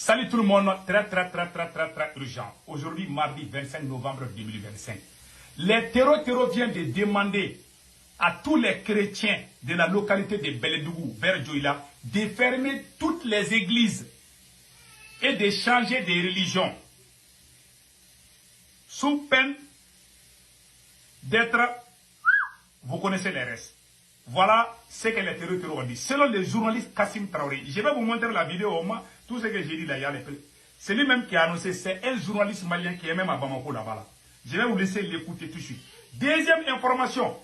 Salut tout le monde, très urgent. Aujourd'hui, mardi 25 novembre 2025. Les terreaux viennent de demander à tous les chrétiens de la localité de Beledougou, vers Djoïla, de fermer toutes les églises et de changer de religion. Sous peine d'être... Vous connaissez les restes. Voilà ce que les terroristes ont dit. Selon le journaliste Kassim Traoré, je vais vous montrer la vidéo au moins. Tout ce que j'ai dit là, il y a les... C'est lui-même qui a annoncé, c'est un journaliste malien qui est même à Bamako là-bas. Je vais vous laisser l'écouter tout de suite. Deuxième information,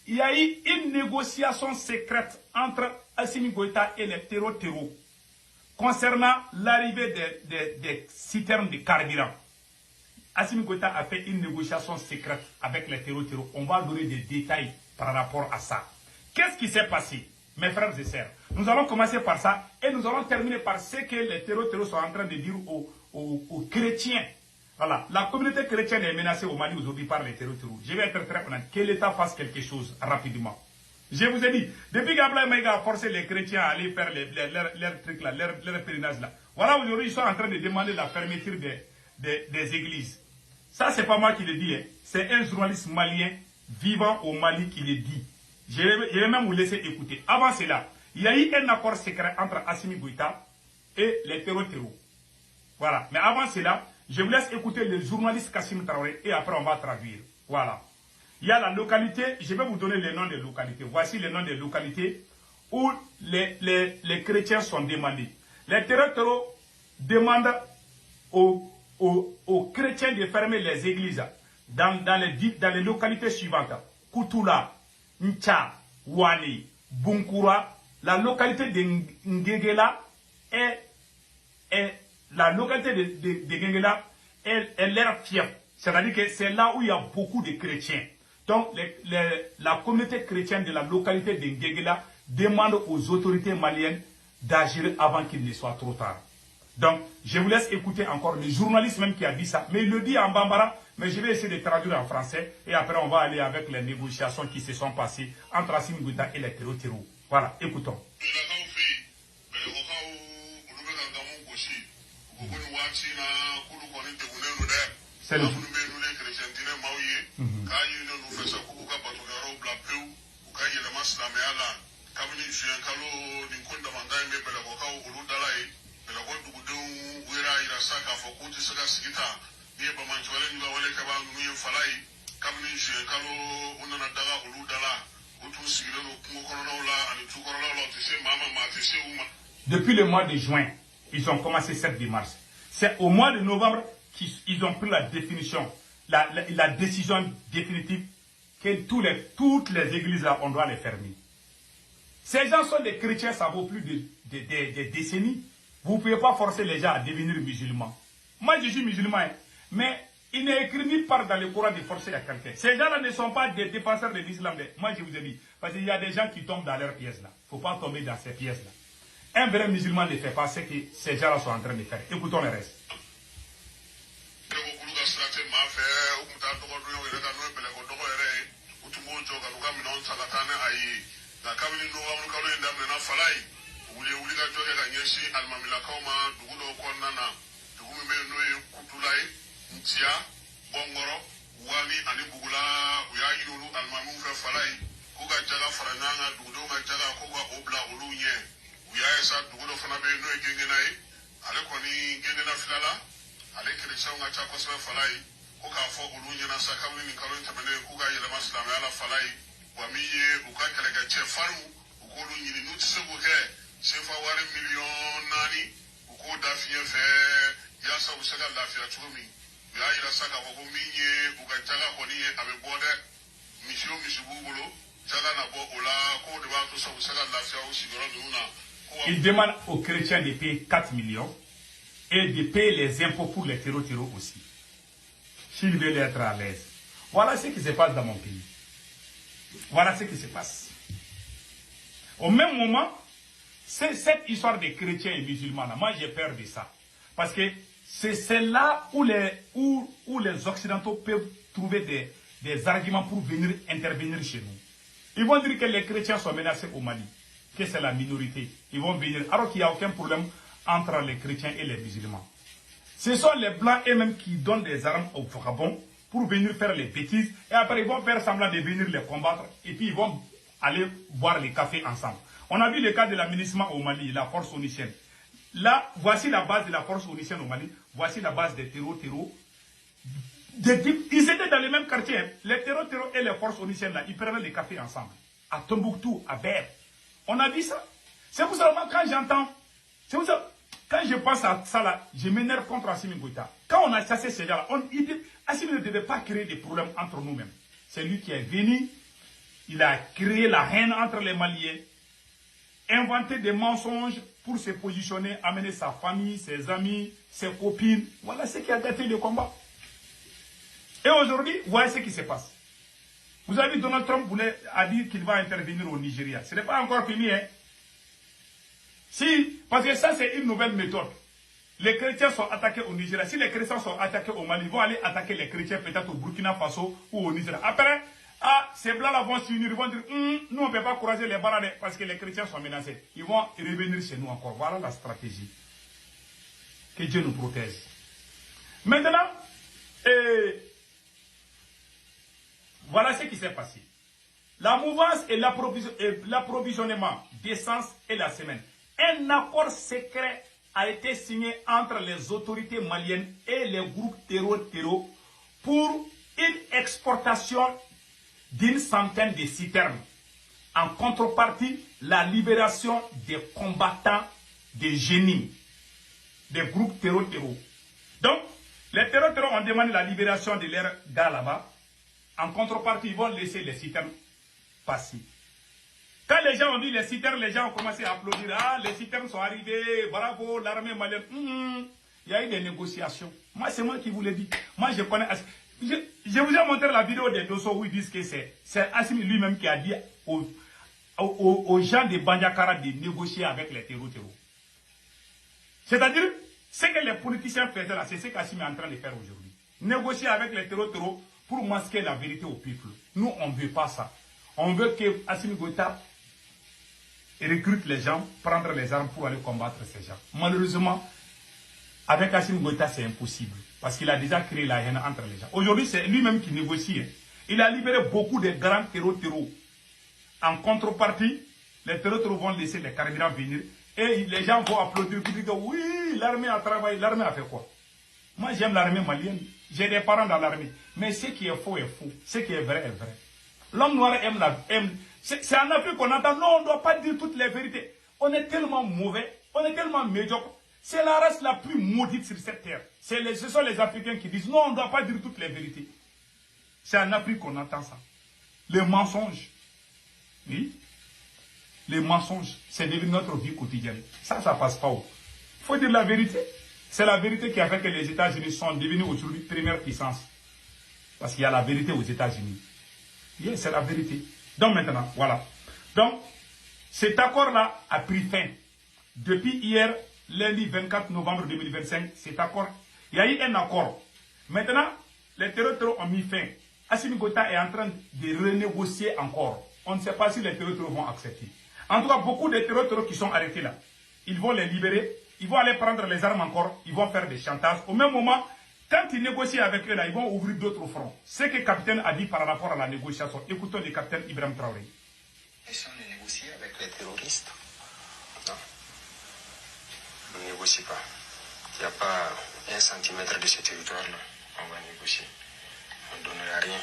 il y a eu une négociation secrète entre Assimi Goïta et les terreaux concernant l'arrivée des citernes de carburant. Assimi Goïta a fait une négociation secrète avec les terreaux. On va donner des détails par rapport à ça. Qu'est-ce qui s'est passé, mes frères et sœurs? Nous allons commencer par ça et nous allons terminer par ce que les terreaux sont en train de dire aux chrétiens. Voilà, la communauté chrétienne est menacée au Mali aujourd'hui par les terreaux. Je vais être très honnête, que l'État fasse quelque chose rapidement. Je vous ai dit, depuis qu'Ablaï Maïga a forcé les chrétiens à aller faire leurs trucs là, leur pèlerinage là. Voilà, aujourd'hui ils sont en train de demander la fermeture des églises. Ça, c'est pas moi qui le dis, hein. C'est un journaliste malien vivant au Mali qui le dit. Je vais même vous laisser écouter. Avant cela, il y a eu un accord secret entre Assimi Goïta et les terreaux. Voilà. Mais avant cela, je vous laisse écouter le journaliste Kassim Traoré et après on va traduire. Voilà. Il y a la localité, je vais vous donner les noms des localités. Voici les noms des localités où les chrétiens sont demandés. Les terreaux demandent aux chrétiens de fermer les églises dans les localités suivantes. Koutoula, Ncha, Wani, Bunkura, la localité de Ngegela et la localité de Ngegela est leur fief. C'est-à-dire que c'est là où il y a beaucoup de chrétiens. Donc la communauté chrétienne de la localité de Ngegela demande aux autorités maliennes d'agir avant qu'il ne soit trop tard. Donc, je vous laisse écouter encore le journaliste même qui a dit ça. Mais il le dit en bambara, mais je vais essayer de traduire en français. Et après, on va aller avec les négociations qui se sont passées entre Assimi Goïta et les terreaux. Voilà, écoutons. C'est le... Depuis le mois de juin, ils ont commencé cette démarche. C'est au mois de novembre qu'ils ont pris la définition, la décision définitive que toutes les églises là, on doit les fermer. Ces gens sont des chrétiens, ça vaut plus de décennies. Vous ne pouvez pas forcer les gens à devenir musulmans. Moi, je suis musulman, hein, mais il n'est écrit nulle part dans le Coran de forcer à quelqu'un. Ces gens-là ne sont pas des défenseurs de l'islam. Moi, je vous ai dit, parce qu'il y a des gens qui tombent dans leurs pièces là. Il ne faut pas tomber dans ces pièces là. Un vrai musulman ne fait pas ce que ces gens-là sont en train de faire. Écoutons le reste. Il demande aux chrétiens de payer 4 millions et de payer les impôts pour les terreaux aussi. S'ils veulent être à l'aise. Voilà ce qui se passe dans mon pays. Voilà ce qui se passe. Au même moment, c'est cette histoire des chrétiens et musulmans, moi j'ai peur de ça. Parce que c'est là où les Occidentaux peuvent trouver des arguments pour venir intervenir chez nous. Ils vont dire que les chrétiens sont menacés au Mali, que c'est la minorité. Ils vont venir, alors qu'il n'y a aucun problème entre les chrétiens et les musulmans. Ce sont les blancs eux-mêmes qui donnent des armes aux vagabonds pour venir faire les bêtises. Et après, ils vont faire semblant de venir les combattre. Et puis, ils vont aller boire les cafés ensemble. On a vu le cas de l'aménagement au Mali, la force onicienne. Là, voici la base de la force onicienne au Mali. Voici la base des terreaux. Ils étaient dans les mêmes quartiers. Les terreaux et les forces oniciennes, là, ils prenaient les cafés ensemble. À Tombouctou, à Ber. On a vu ça. C'est pour ça que quand j'entends, c'est pour ça, quand je pense à ça là, je m'énerve contre Assimi Goïta. Quand on a chassé ces gens-là, Assimi ne devait pas créer des problèmes entre nous-mêmes. C'est lui qui est venu, il a créé la haine entre les Maliens, inventé des mensonges pour se positionner, amener sa famille, ses amis, ses copines. Voilà ce qui a gâté le combat. Et aujourd'hui, voyez ce qui se passe. Vous avez vu, Donald Trump a dit qu'il va intervenir au Nigeria. Ce n'est pas encore fini, hein. Si, parce que ça, c'est une nouvelle méthode. Les chrétiens sont attaqués au Nigeria. Si les chrétiens sont attaqués au Mali, ils vont aller attaquer les chrétiens peut-être au Burkina Faso ou au Nigeria. Après, ces blancs-là vont s'unir, ils vont dire, nous, on ne peut pas croiser les barres parce que les chrétiens sont menacés. Ils vont revenir chez nous encore. Voilà la stratégie. Que Dieu nous protège. Maintenant, voilà ce qui s'est passé. La mouvance et l'approvisionnement d'essence et la semaine. Un accord secret a été signé entre les autorités maliennes et les groupes terreaux pour une exportation d'une centaine de citernes. En contrepartie, la libération des combattants des génies, des groupes terreaux. Donc, les terreaux ont demandé la libération de leurs gars là-bas. En contrepartie, ils vont laisser les citernes passer. Quand les gens ont dit les citernes, les gens ont commencé à applaudir. Ah, les citernes sont arrivés, bravo, l'armée malienne. Il y a eu des négociations. Moi, c'est moi qui vous l'ai dit. Moi, je connais. Je vous ai montré la vidéo des Dosso où ils disent que c'est Assimi lui-même qui a dit aux gens de Bandiakara de négocier avec les terreaux. C'est-à-dire, ce que les politiciens faisaient là, c'est ce qu'Assimi est en train de faire aujourd'hui. Négocier avec les terreaux pour masquer la vérité au peuple. Nous, on ne veut pas ça. On veut que Assimi Goïta recrute les gens, prendre les armes pour aller combattre ces gens. Malheureusement, avec Assimi Goïta, c'est impossible. Parce qu'il a déjà créé la haine entre les gens. Aujourd'hui, c'est lui-même qui négocie. Il a libéré beaucoup de grands terreaux. En contrepartie, les terreaux vont laisser les carburants venir. Et les gens vont applaudir pour dire que oui, l'armée a travaillé. L'armée a fait quoi? Moi, j'aime l'armée malienne. J'ai des parents dans l'armée. Mais ce qui est faux est faux. Ce qui est vrai est vrai. L'homme noir aime. C'est en Afrique qu'on entend, non, on ne doit pas dire toutes les vérités. On est tellement mauvais, on est tellement médiocre. C'est la race la plus maudite sur cette terre. Ce sont les Africains qui disent, non, on ne doit pas dire toutes les vérités. C'est en Afrique qu'on entend ça. Les mensonges. Oui. Les mensonges, c'est devenu notre vie quotidienne. Ça passe pas haut. Il faut dire la vérité. C'est la vérité qui a fait que les États-Unis sont devenus aujourd'hui première puissance. Parce qu'il y a la vérité aux États-Unis. Oui, c'est la vérité. Donc maintenant, voilà. Donc, cet accord-là a pris fin. Depuis hier, lundi 24 novembre 2025, cet accord, il y a eu un accord. Maintenant, les terreaux ont mis fin. Assimi Goïta est en train de renégocier encore. On ne sait pas si les terreaux vont accepter. En tout cas, beaucoup de terreaux qui sont arrêtés là, ils vont les libérer, ils vont aller prendre les armes encore, ils vont faire des chantages. Au même moment, quand ils négocient avec eux là, ils vont ouvrir d'autres fronts. Ce que le capitaine a dit par rapport à la négociation. Écoutons le capitaine Ibrahim Traoré. Et si on négocie avec les terroristes? Non. On ne négocie pas. Il n'y a pas 1 centimètre de ce territoire-là. On va négocier. On ne donnera rien.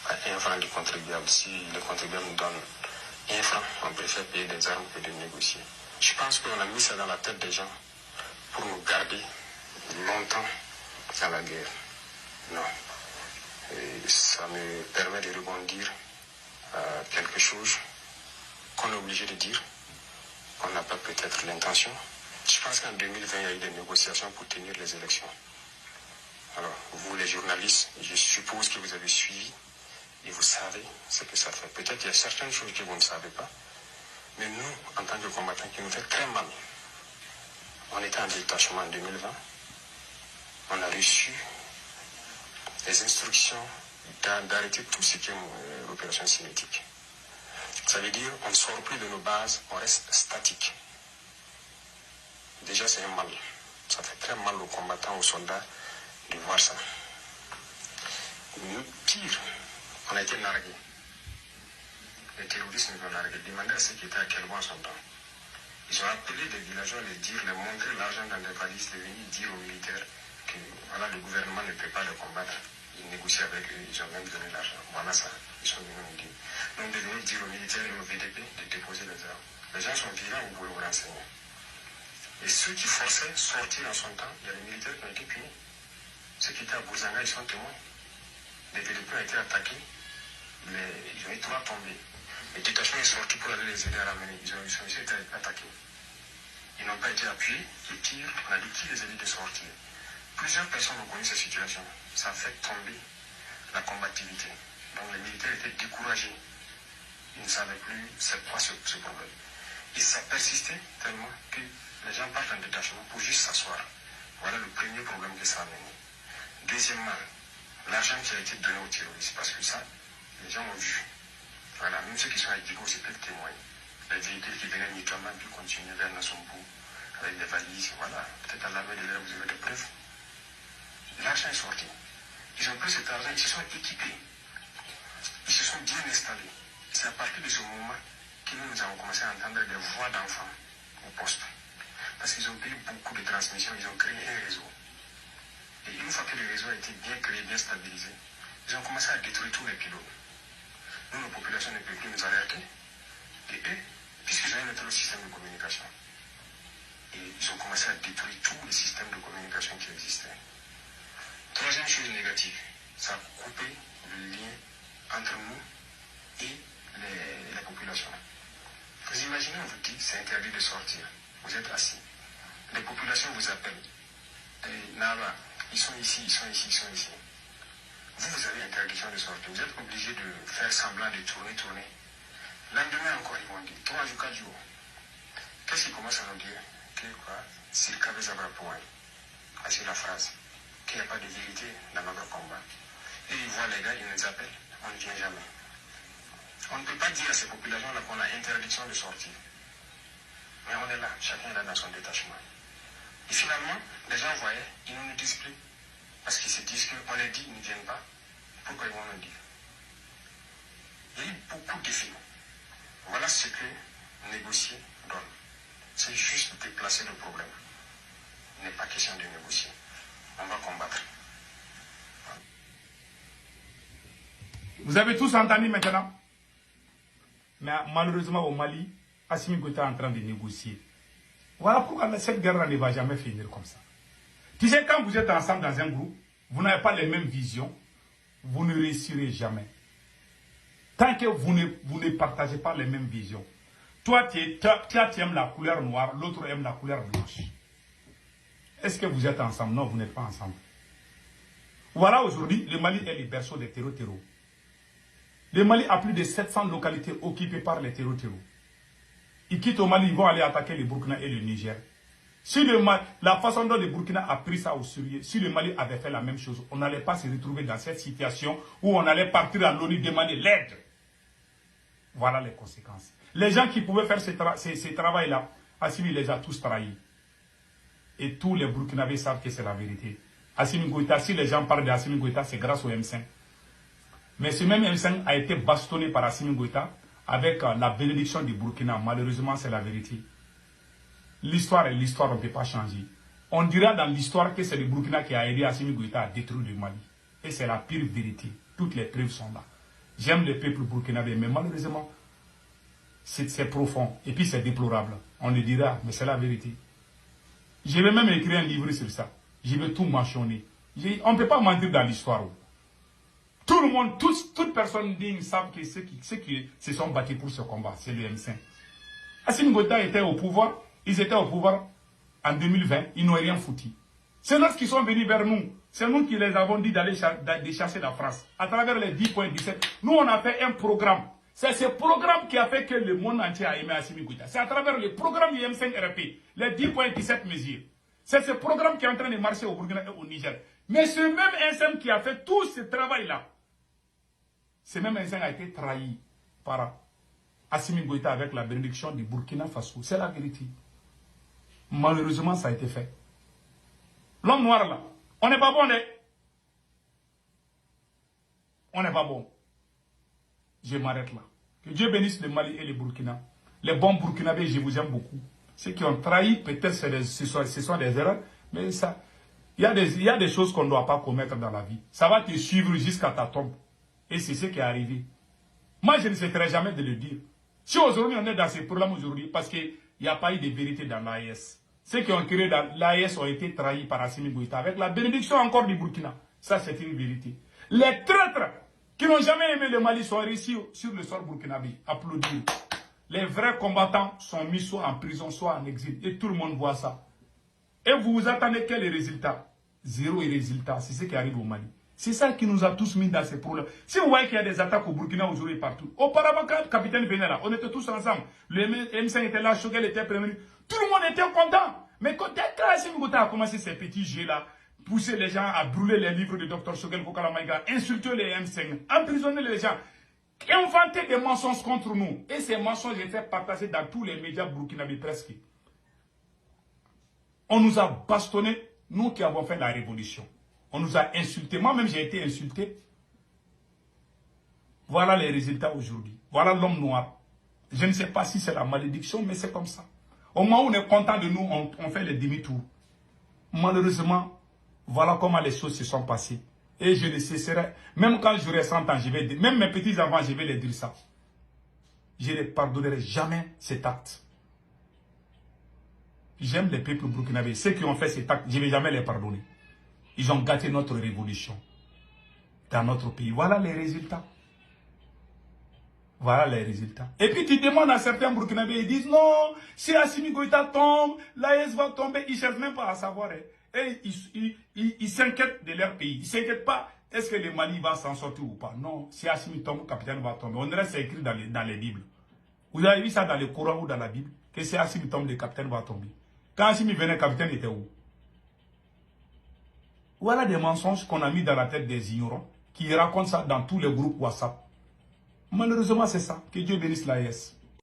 Pas 1 franc du contribuable. Si le contribuable nous donne 1 franc, on préfère payer des armes que de négocier. Je pense qu'on a mis ça dans la tête des gens pour nous garder longtemps dans la guerre. Non. Et ça me permet de rebondir à quelque chose qu'on est obligé de dire, qu'on n'a pas peut-être l'intention. Je pense qu'en 2020, il y a eu des négociations pour tenir les élections. Alors, vous les journalistes, je suppose que vous avez suivi et vous savez ce que ça fait. Peut-être qu'il y a certaines choses que vous ne savez pas, mais nous, en tant que combattants, qui nous fait très mal. On était en détachement en 2020. On a reçu les instructions d'arrêter tout ce qui est opération cinétique. Ça veut dire qu'on ne sort plus de nos bases, on reste statique. Déjà, c'est un mal. Ça fait très mal aux combattants, aux soldats de voir ça. Pire, on a été nargués. Les terroristes nous ont nargués. Demandez à ceux qui étaient à Kelbo en son temps. Ils ont appelé des villageois, les montrer l'argent dans des valises, les venir dire aux militaires que voilà, le gouvernement ne peut pas les combattre. Ils négocient avec eux, ils ont même donné l'argent. Voilà ça. Ils sont venus nous dire. Donc de venir dire aux militaires et aux VDP de déposer les armes. Les gens sont vivants, vous pouvez vous renseigner. Et ceux qui forçaient sortir en son temps, il y a les militaires qui ont été punis. Ceux qui étaient à Bouzanga, ils sont témoins. Les VDP ont été attaqués, ils ont été trois tombés. Les détachements sont sortis pour aller les aider à ramener. Ils ont été attaqués. Ils n'ont pas été appuyés. Et pire, on a dit qui les a dit de sortir. Plusieurs personnes ont connu cette situation. Ça a fait tomber la combativité. Donc les militaires étaient découragés. Ils ne savaient plus c'est quoi ce problème. Et ça persistait tellement que les gens partent en détachement pour juste s'asseoir. Voilà le premier problème que ça a mené. Deuxièmement, l'argent qui a été donné aux terroristes. Parce que ça, les gens ont vu. Voilà, même ceux qui sont à Digo, c'est peuvent témoigner. Les véhicules qui venaient mutuellement puis continuer vers Nassombo avec des valises, voilà. Peut-être à l'armée de l'air, vous avez des preuves. L'argent est sorti. Ils ont pris cet argent, ils se sont équipés. Ils se sont bien installés. C'est à partir de ce moment que nous avons commencé à entendre des voix d'enfants au poste. Parce qu'ils ont payé beaucoup de transmissions, ils ont créé un réseau. Et une fois que le réseau a été bien créé, bien stabilisé, ils ont commencé à détruire tous les pylônes. Nous, la population ne peut plus nous alerter. Et eux, puisqu'ils ont un autre système de communication, et ils ont commencé à détruire tous les systèmes de communication qui existaient. Troisième chose négative, ça a coupé le lien entre nous et la population. Vous imaginez, on vous dit, c'est interdit de sortir. Vous êtes assis. Les populations vous appellent. Nava, ils sont ici, ils sont ici, ils sont ici. Vous avez interdiction de sortir. Vous êtes obligé de faire semblant de tourner. Lendemain encore, ils vont dire 3 jours, 4 jours. Qu'est-ce qu'ils commencent à nous dire? Que quoi? C'est le cabez à point. C'est la phrase. Qu'il n'y a pas de vérité dans notre combat. Et ils voient les gars, ils nous appellent. On ne vient jamais. On ne peut pas dire à ces populations-là qu'on a interdiction de sortir. Mais on est là, chacun est là dans son détachement. Et finalement, les gens voyaient, ils ne nous disent plus. Parce qu'ils se disent qu'on les dit, ils ne viennent pas. Pourquoi ils vont nous dire? Il y a eu beaucoup d'effets. Voilà ce que négocier donne. C'est juste déplacer le problème. Il n'est pas question de négocier. On va combattre. Vous avez tous entendu maintenant? Mais malheureusement au Mali, Assimi Goïta est en train de négocier. Voilà pourquoi cette guerre ne va jamais finir comme ça. Tu sais, quand vous êtes ensemble dans un groupe, vous n'avez pas les mêmes visions, vous ne réussirez jamais. Tant que vous ne partagez pas les mêmes visions. Toi, tu aimes la couleur noire, l'autre aime la couleur blanche. Est-ce que vous êtes ensemble? Non, vous n'êtes pas ensemble. Voilà, aujourd'hui, le Mali est le berceau des terreaux. Le Mali a plus de 700 localités occupées par les terreaux. Ils quittent au Mali, ils vont aller attaquer le Burkina et le Niger. Si la façon dont le Burkina a pris ça au sérieux, si le Mali avait fait la même chose, on n'allait pas se retrouver dans cette situation où on allait partir à l'ONU demander l'aide. Voilà les conséquences. Les gens qui pouvaient faire ce travail-là, Assimi les a tous trahis. Et tous les Burkinabés savent que c'est la vérité. Assimi Goïta, si les gens parlent d'Assimi Goïta, c'est grâce au M5. Mais ce même M5 a été bastonné par Assimi Goïta avec la bénédiction du Burkina. Malheureusement, c'est la vérité. L'histoire est l'histoire, on ne peut pas changer. On dira dans l'histoire que c'est le Burkina qui a aidé Assimi Goïta à détruire le Mali. Et c'est la pire vérité. Toutes les preuves sont là. J'aime le peuple burkinabé, mais malheureusement, c'est profond. Et puis c'est déplorable. On le dira, mais c'est la vérité. Je vais même écrire un livre sur ça. Je vais tout mentionner. On ne peut pas mentir dans l'histoire. Tout le monde, toute personne digne savent que ceux qui se sont battus pour ce combat, c'est le M5. Assimi Goïta était au pouvoir. Ils étaient au pouvoir en 2020. Ils n'ont rien foutu. C'est nous qui sont venus vers nous. C'est nous qui les avons dit d'aller chasser la France. À travers les 10.17. Nous, on a fait un programme. C'est ce programme qui a fait que le monde entier a aimé Assimi Goïta. C'est à travers le programme du M5RP. Les 10.17 mesures. C'est ce programme qui est en train de marcher au Burkina et au Niger. Mais ce même M5 qui a fait tout ce travail-là, ce même M5 a été trahi par Assimi Goïta avec la bénédiction du Burkina Faso. C'est la vérité. Malheureusement, ça a été fait. L'homme noir là, on n'est pas bon, on n'est pas bon. Je m'arrête là. Que Dieu bénisse le Mali et le Burkina. Les bons Burkinabés, je vous aime beaucoup. Ceux qui ont trahi, peut-être ce sont des erreurs, mais ça, il y a des choses qu'on ne doit pas commettre dans la vie. Ça va te suivre jusqu'à ta tombe. Et c'est ce qui est arrivé. Moi, je ne cesserai jamais de le dire. Si aujourd'hui on est dans ces problèmes aujourd'hui, parce qu'il n'y a pas eu de vérité dans l'AES. Ceux qui ont créé l'AES ont été trahis par Assimi Goïta, avec la bénédiction encore du Burkina. Ça, c'est une vérité. Les traîtres qui n'ont jamais aimé le Mali sont réussis sur le sol burkinabé. Applaudir. Les vrais combattants sont mis soit en prison, soit en exil. Et tout le monde voit ça. Et vous vous attendez quel est le résultat? Zéro résultat. C'est ce qui arrive au Mali. C'est ça qui nous a tous mis dans ces problèmes. Si vous voyez qu'il y a des attaques au Burkina aujourd'hui partout. Auparavant, quand le capitaine venait là, on était tous ensemble. Le M5 était là, Choguel était prévenu. Tout le monde était content. Mais quand Assimi Goïta a commencé ces petits jeux là, pousser les gens à brûler les livres de Dr Choguel Kokala Maïga, insulter les M5, emprisonner les gens, inventer des mensonges contre nous. Et ces mensonges étaient partagés dans tous les médias burkinabés presque. On nous a bastonné, nous qui avons fait la révolution. On nous a insultés. Moi-même, j'ai été insulté. Voilà les résultats aujourd'hui. Voilà l'homme noir. Je ne sais pas si c'est la malédiction, mais c'est comme ça. Au moment où on est content de nous, on fait les demi-tours. Malheureusement, voilà comment les choses se sont passées. Et je ne cesserai, même quand j'aurai 100 ans, même mes petits-enfants, je vais les dire ça. Je ne pardonnerai jamais cet acte. J'aime les peuples burkinabés. Ceux qui ont fait cet acte, je ne vais jamais les pardonner. Ils ont gâté notre révolution dans notre pays. Voilà les résultats. Voilà les résultats. Et puis tu demandes à certains Burkinabés, ils disent non, si Assimi Goïta tombe, l'AES va tomber. Ils ne cherchent même pas à savoir. Et ils s'inquiètent de leur pays. Ils ne s'inquiètent pas, est-ce que le Mali va s'en sortir ou pas. Non, si Assimi tombe, le capitaine va tomber. On dirait que c'est écrit dans les Bibles. Vous avez vu ça dans le Coran ou dans la Bible? Que si Assimi tombe, le capitaine va tomber. Quand Assimi venait, le capitaine était où? Voilà des mensonges qu'on a mis dans la tête des ignorants qui racontent ça dans tous les groupes WhatsApp. Malheureusement, c'est ça. Que Dieu bénisse l'AES.